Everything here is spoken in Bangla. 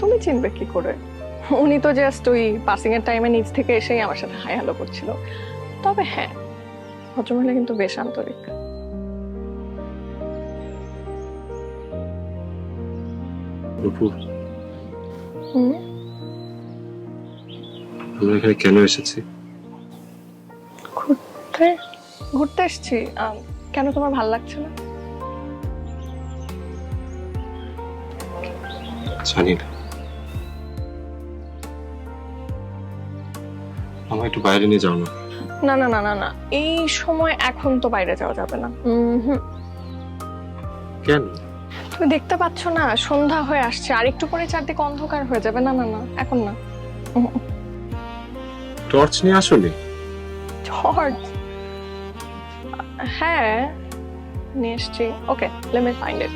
তুমি চিনবে কি করে? উনি তো জাস্ট ওই পাসিং এর টাইমে নিজ থেকে এসেই আমার সাথে হাই হ্যালো করছিল। তবে হ্যাঁ, ভদ্রমহিলা কিন্তু বেশ আন্তরিক। নুপুর, হুম। আমরা এখানে কেন এসেছি? ঘুরতে ঘুরতে এসেছি। কেন তোমার ভাল লাগছে না? জানি না, আমার একটু বাইরে নিয়ে যাও না। না না না না না, এই সময় এখন তো বাইরে যাওয়া যাবে না। হুম। কেন? তুমি দেখতে পাচ্ছ না সন্ধ্যা হয়ে আসছে, আর একটু পরে চারদিকে অন্ধকার হয়ে যাবে। না না না, এখন না। টর্চ নিয়ে আসলে? জর্জ, হ্যাঁ নিয়ে এসছি। ওকে, লেট মি ফাইন্ড ইট।